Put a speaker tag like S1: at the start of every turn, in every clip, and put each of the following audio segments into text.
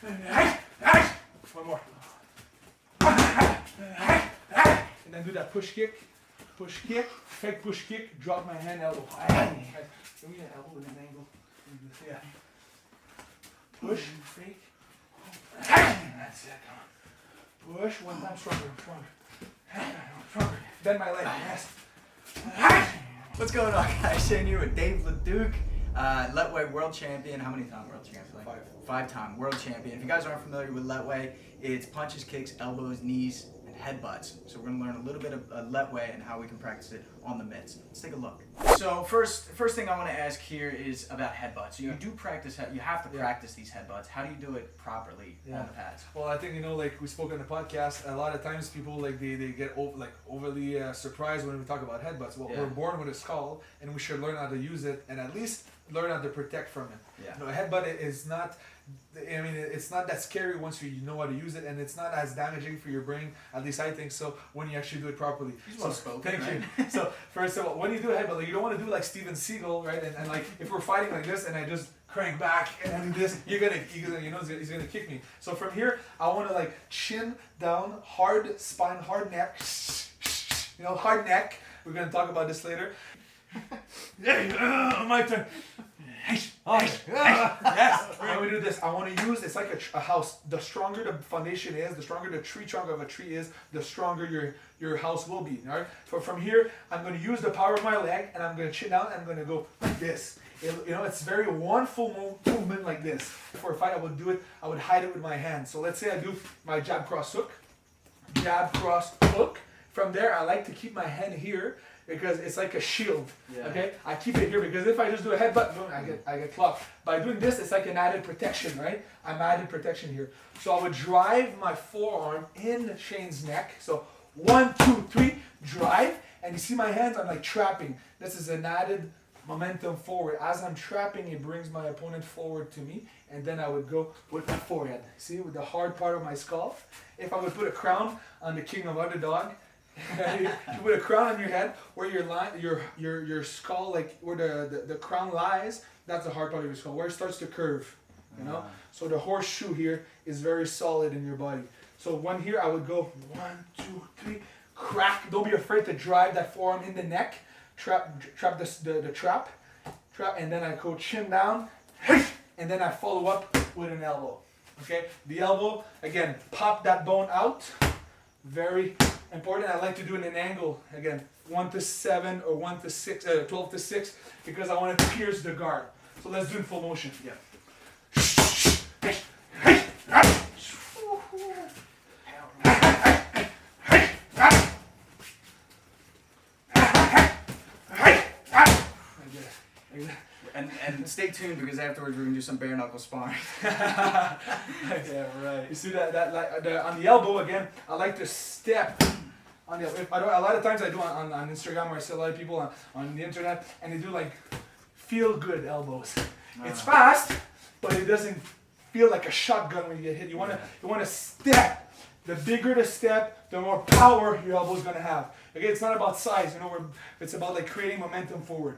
S1: One more. And then do that push kick, fake push kick, drop my hand, elbow. Give me an elbow in an angle. Yeah. Push, fake. That's it, come on. Push, one time stronger. Bend my leg, yes.
S2: What's going on, guys? Shane here with Dave Leduc, Lethwei world champion. How many time world champion? Five-time world champion. If you guys aren't familiar with Lethwei, it's punches, kicks, elbows, knees, and headbutts. So we're going to learn a little bit of Lethwei and how we can practice it on the mitts. Let's take a look. So first thing I want to ask here is about headbutts. So you do practice, you have to practice these headbutts. How do you do it properly on the pads?
S1: Well, I think, like we spoke on the podcast, a lot of times people they get overly surprised when we talk about headbutts. Well, we're born with a skull, and we should learn how to use it and at least learn how to protect from it. A headbutt is not, it's not that scary once you know how to use it, and it's not as damaging for your brain. At least I think so when you actually do it properly. Thank you. So first of all, when you do a headbutt, you don't want to do like Steven Seagal, right? And like if we're fighting like this, and I just crank back and I do this, he's gonna kick me. So from here, I want to like chin down, hard spine, hard neck. Hard neck. We're gonna talk about this later. My turn. Yes. When we do this, I want to use, it's like a house. The stronger the foundation is, the stronger the tree trunk of a tree is, the stronger your house will be. All right. So from here, I'm going to use the power of my leg, and I'm going to chin down, and I'm going to go like this. It's very one full movement like this. For a fight, I would do it. I would hide it with my hand. So let's say I do my jab cross hook, jab cross hook. From there, I like to keep my hand here, because it's like a shield. Okay, I keep it here because if I just do a headbutt, boom, I get clocked. By doing this, it's like an added protection, right? I'm added protection here. So I would drive my forearm in Shane's neck. So 1, 2, 3, drive, and you see my hands. I'm like trapping. This is an added momentum forward. As I'm trapping, it brings my opponent forward to me, and then I would go with my forehead. See, with the hard part of my skull. If I would put a crown on the king of underdog. You put a crown on your head where your skull, like where the crown lies, that's the hard part of your skull, where it starts to curve, So the horseshoe here is very solid in your body. So one here, I would go 1, 2, 3, crack. Don't be afraid to drive that forearm in the neck, trap the trap, and then I go chin down, and then I follow up with an elbow. Okay, the elbow again, pop that bone out, very important. I like to do it in an angle again, 1 to 7 or 1 to 6, 12 to 6, because I want to pierce the guard. So let's do it in full motion.
S2: And stay tuned, because afterwards we're gonna do some bare knuckle sparring.
S1: Yeah, right. You see that on the elbow again. I like to step on the elbow. A lot of times I do on Instagram, where I see a lot of people on the internet, and they do like feel good elbows. It's fast, but it doesn't feel like a shotgun when you get hit. You wanna step. The bigger the step, the more power your elbow is gonna have. Okay, it's not about size. It's about like creating momentum forward.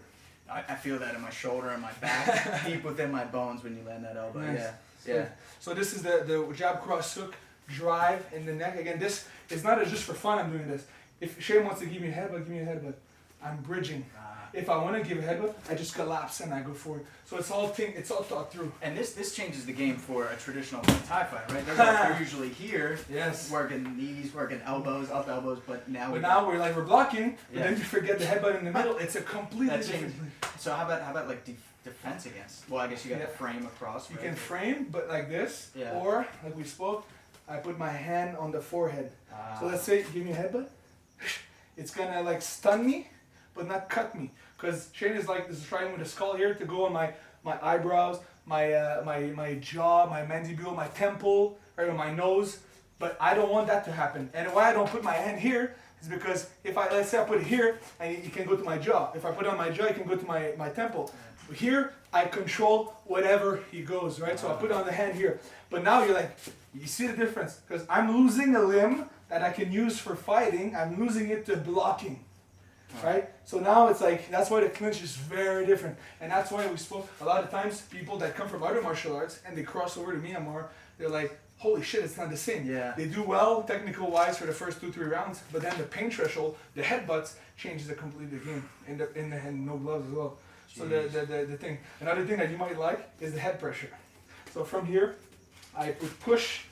S2: I feel that in my shoulder and my back, deep within my bones when you land that elbow. Nice. Yeah.
S1: So this is the jab cross hook, drive in the neck. Again, this is not just for fun. I'm doing this. If Shane wants to give me a headbutt, give me a headbutt. I'm bridging. If I want to give a headbutt, I just collapse and I go forward. So it's all thought through.
S2: And this changes the game for a traditional Thai fight, right? They're usually here, working knees, working elbows, up elbows, but now
S1: we're blocking. But then you forget the headbutt in the middle. It's a completely different.
S2: So how about like defense against? Well, I guess you got the frame across.
S1: You can frame, but like this, or like we spoke, I put my hand on the forehead. So let's say, give me a headbutt. It's gonna like stun me, but not cut me. Because Shane is trying with the skull here to go on my eyebrows, my jaw, my mandibule, my temple, right, my nose. But I don't want that to happen. And why I don't put my hand here is because let's say I put it here, and it can go to my jaw. If I put it on my jaw, it can go to my temple. Here, I control whatever he goes, right? So I put it on the hand here. But now you see the difference? Because I'm losing a limb that I can use for fighting. I'm losing it to blocking. right? So now it's like, that's why the clinch is very different. And that's why we spoke, a lot of times people that come from other martial arts and they cross over to Myanmar, they're like, holy shit, it's not the same.
S2: Yeah.
S1: They do well technical wise for the first 2-3 rounds, but then the pain threshold, the headbutts, changes the completely game. In the hand, no gloves as well. Jeez. So the thing. Another thing that you might like is the head pressure. So from here, I would push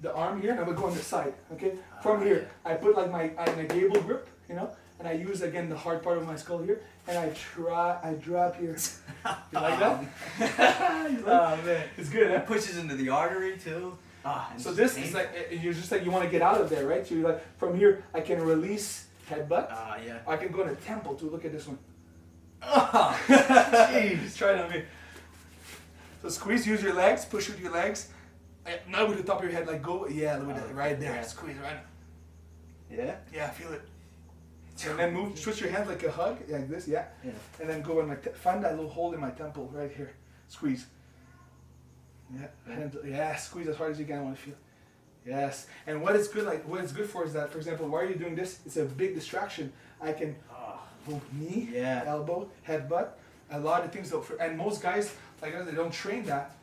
S1: the arm here, and I would go on the side. Okay. From here, I put like my gable grip, you know, and I use again the hard part of my skull here, and I drop here. You like that?
S2: Oh man,
S1: it's good.
S2: It pushes into the artery too.
S1: So this is like, you're just like, you want to get out of there, right? So you're like, from here, I can release headbutt.
S2: Yeah.
S1: I can go to temple too. Look at this one.
S2: Oh, jeez.
S1: Try it on me. So squeeze, use your legs, push with your legs. Not with the top of your head, like go, yeah, look at that, right there.
S2: Yeah.
S1: Squeeze right now.
S2: Yeah?
S1: Yeah, feel it. And then move, switch your hands like a hug, like this, yeah. And then go in my, find that little hole in my temple right here. Squeeze. Yeah, squeeze as hard as you can. I want to feel. Yes. And what it's good, like what it's good for is that, for example, while you're doing this, it's a big distraction. I can move knee, elbow, headbutt, a lot of things. And most guys, like us, they don't train that,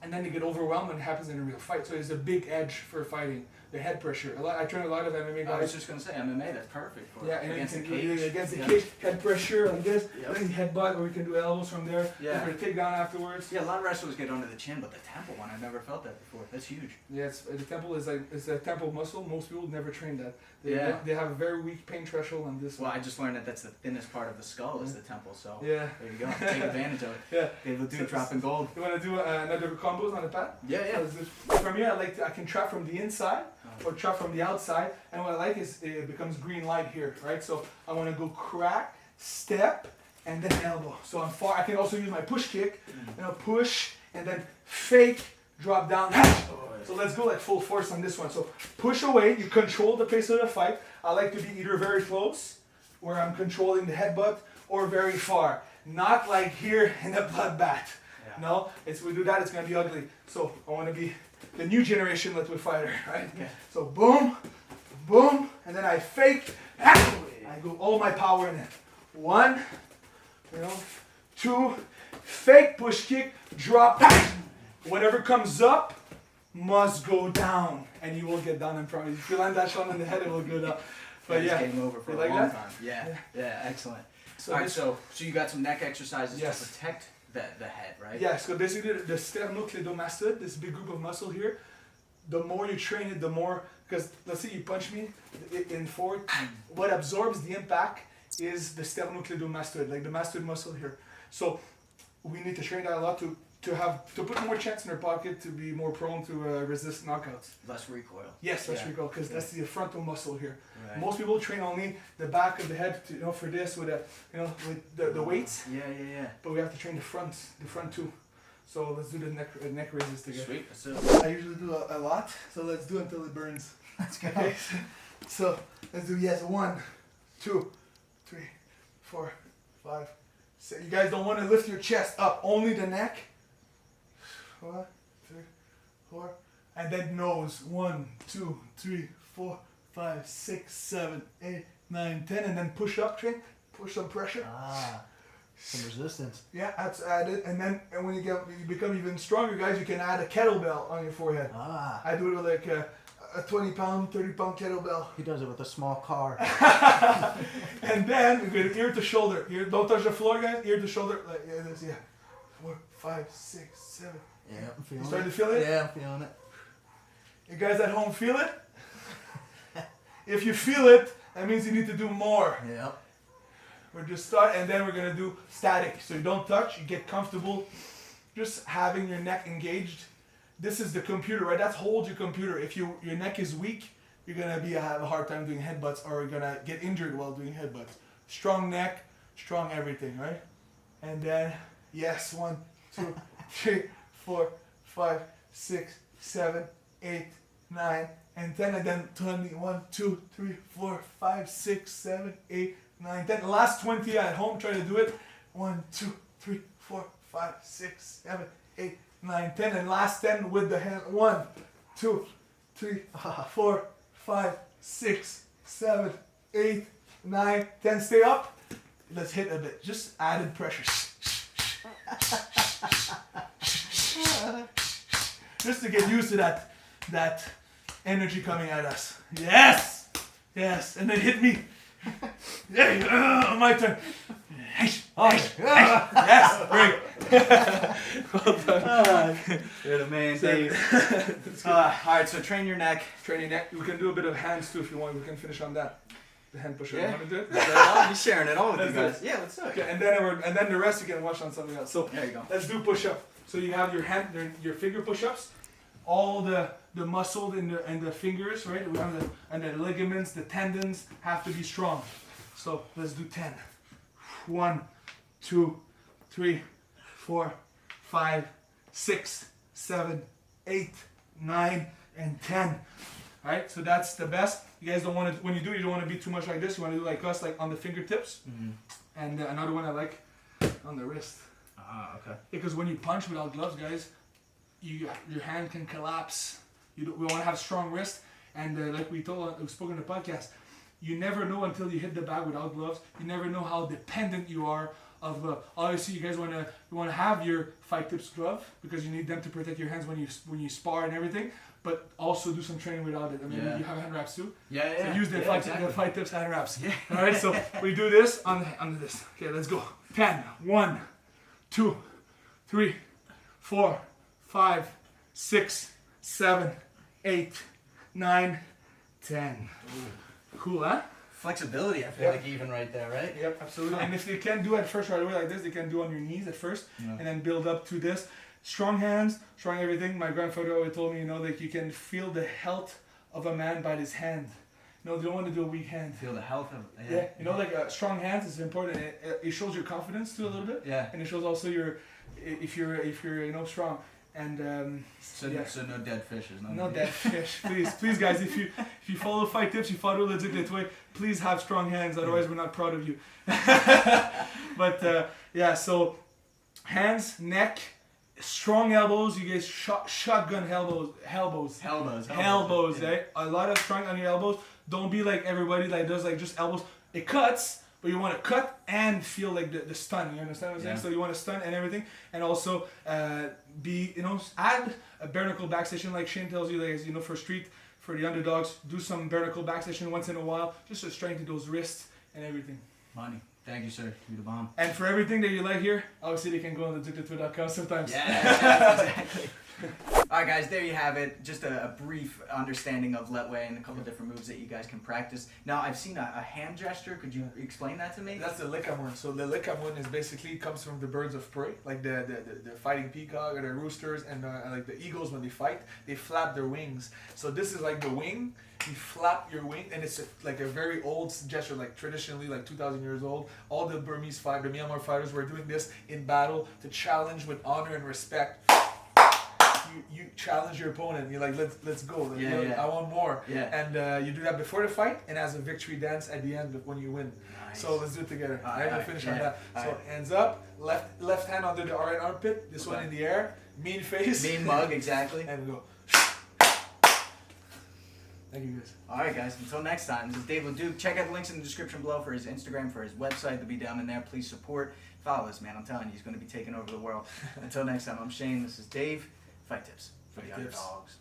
S1: and then they get overwhelmed when it happens in a real fight. So it's a big edge for fighting. The head pressure. I train a lot of MMA guys.
S2: I was just gonna say MMA. That's perfect for
S1: and
S2: against the
S1: cage.
S2: cage.
S1: Against the cage, head pressure like this. Then headbutt, or we can do elbows from there.
S2: Yeah.
S1: For the takedown afterwards.
S2: Yeah, a lot of wrestlers get under the chin, but the temple one, I've never felt that before. That's huge.
S1: Yeah, the temple is like, it's a temple muscle. Most people never train that. They have a very weak pain threshold on this.
S2: Well, I just learned that that's the thinnest part of the skull is the temple. So
S1: yeah,
S2: there you go. Take advantage of it.
S1: Yeah.
S2: They will do dropping gold.
S1: You want to do another combos on the pad?
S2: Yeah.
S1: For me, I can trap from the inside or trap from the outside, and what I like is it becomes green light here, right? So I want to go crack, step, and then elbow. So I'm far. I can also use my push kick, push and then fake, drop down. So let's go like full force on this one. So push away. You control the pace of the fight. I like to be either very close, where I'm controlling the headbutt, or very far. Not like here in the bloodbath. Yeah. No, we do that, it's gonna be ugly. So I want to be the new generation Lethwei fighter, right? Okay. So boom, boom, and then I fake. I go all my power in it. 1, 2, fake push kick, drop. Whatever comes up must go down, and you will get down in front. If you land that shot on the head, it will go down. But
S2: yeah, game over for a
S1: like
S2: long time. Yeah, excellent.
S1: So
S2: all right, so you got some neck exercises
S1: yes.
S2: to protect the head, right?
S1: Yeah, so basically the sternocleidomastoid, this big group of muscle here, the more you train it, the more, because let's say you punch me in forward, what absorbs the impact is the sternocleidomastoid, like the mastoid muscle here. So we need to train that a lot to put more chance in our pocket, to be more prone to resist knockouts.
S2: Less recoil.
S1: Yes, less recoil, because that's the frontal muscle here.
S2: Right.
S1: Most people train only the back of the head, for this with the weights.
S2: Yeah.
S1: But we have to train the front too. So let's do the neck raises together.
S2: Sweet. So
S1: I usually do a lot, so let's do until it burns.
S2: Let's go.
S1: Okay. So let's do 1, 2, 3, 4, 5, 6. You guys don't want to lift your chest up, only the neck. 1, 2, 4, and then nose. 1, 2, 3, 4, 5, 6, 7, 8, 9, 10, and then push up, train. Push some pressure.
S3: Some resistance.
S1: Yeah, that's added, and then when you become even stronger, guys, you can add a kettlebell on your forehead. I do it with like a 20-pound, 30-pound kettlebell.
S3: He does it with a small car.
S1: And then we go ear to shoulder. Don't touch the floor, guys. Ear to shoulder, like this. 4, 5, 6, 7.
S3: Yeah, I'm feeling it.
S1: You starting to feel it?
S3: Yeah, I'm feeling it.
S1: You guys at home feel it? If you feel it, that means you need to do more.
S3: Yeah.
S1: We're just start, and then we're gonna do static. So you don't touch. You get comfortable, just having your neck engaged. This is the computer, right? That's hold your computer. If your neck is weak, you're gonna have a hard time doing headbutts, or you're gonna get injured while doing headbutts. Strong neck, strong everything, right? And then 1, 2, 3, 4, 5, 6, 7, 8, 9, and 10, and then 20. 1, 2, 3, 4, 5, 6, 7, 8, 9, 10. Last 20 at home, try to do it. 1, 2, 3, 4, 5, 6, 7, 8, 9, 10, and last 10 with the hand. 1, 2, 3, 4, 5, 6, 7, 8, 9, 10. Stay up. Let's hit a bit. Just added pressure. Just to get used to that energy coming at us. Yes. Yes. And then hit me. Yeah. My turn. Yes. Great. Well done.
S2: You're the man, Dave. Alright, so train your neck.
S1: Train your neck. We can do a bit of hands too if you want. We can finish on that. The hand pusher.
S2: Yeah.
S1: You want to do it?
S2: I'll be sharing it all with you
S1: Let's
S2: guys. Yeah, let's do it.
S1: Okay, and then the rest you can watch on something else. So
S2: There you go.
S1: let's do push-up. So you have your hand, your finger push-ups, all the muscle in the fingers, right? We have and the ligaments, the tendons have to be strong. So let's do 10. 1, 2, 3, 4, 5, 6, 7, 8, 9, and 10. All right, so that's the best. You guys don't want to, when you do, you don't want to be too much like this. You want to do like us, like on the fingertips. Mm-hmm. And another one I like on the wrist.
S2: Okay.
S1: Because when you punch without gloves, guys, your hand can collapse. We want to have a strong wrist, and like we spoke in the podcast, you never know until you hit the bag without gloves. You never know how dependent you are of. Obviously, you guys want to have your fightTIPS glove because you need them to protect your hands when you spar and everything. But also do some training without it. I mean, you have hand wraps too.
S2: Yeah.
S1: So use the
S2: exactly.
S1: fightTIPS hand wraps.
S2: Yeah.
S1: All right. So we do this on this. Okay, let's go. 10. 1, 2, 3, 4, 5, 6, 7, 8, 9, 10. Cool, huh?
S2: Flexibility, I feel like even right there, right?
S1: Yep, absolutely. And if they can't do it at first right away like this, they can do on your knees at first, and then build up to this. Strong hands, strong everything. My grandfather always told me, that you can feel the health of a man by his hand. You don't want to do a weak hand.
S2: Feel the health of
S1: like strong hands is important. It shows your confidence too a little bit.
S2: Yeah.
S1: And it shows also if you're strong. And
S2: so no dead fishes.
S1: No dead fish. Please guys, if you follow fightTIPS, you follow Lethwei, please have strong hands. Otherwise, we're not proud of you. But so hands, neck, strong elbows. You guys shotgun elbows, eh? A lot of strong on your elbows. Don't be like everybody that does like just elbows. It cuts. But you want to cut and feel like the stun. You understand what I'm saying? So you want to stun and everything, and also add a bare-knuckle back session like Shane tells you, like for the underdogs, do some bare-knuckle back session once in a while, just to strengthen those wrists and everything.
S2: Money. Thank you, sir. You're the bomb.
S1: And for everything that you like here, obviously they can go on untitled.com sometimes.
S2: Yeah, exactly. Alright guys, there you have it. Just a brief understanding of Lethwei and a couple different moves that you guys can practice. Now, I've seen a hand gesture. Could you explain that to me?
S1: That's the Lekkha Moun. So the Lekkha Moun is basically comes from the birds of prey, like the fighting peacock or the roosters and like the eagles when they fight, they flap their wings. So this is like the wing. You flap your wing, and it's like a very old gesture, like traditionally like 2,000 years old. All the Burmese the Myanmar fighters were doing this in battle to challenge with honor and respect. You challenge your opponent. You're like, let's go. I want more. Yeah. And you do that before the fight and as a victory dance at the end when you win. Nice. So let's do it together. We'll finish on that. So hands up, left hand under the right armpit. This one in the air. Mean face.
S2: Mean mug, exactly.
S1: And we go. Thank you guys.
S2: Alright guys, until next time, this is Dave Leduc. Check out the links in the description below for his Instagram, for his website. They'll be down in there. Please support. Follow us, man. I'm telling you, he's going to be taking over the world. Until next time, I'm Shane. This is Dave. fightTIPS for the underdogs.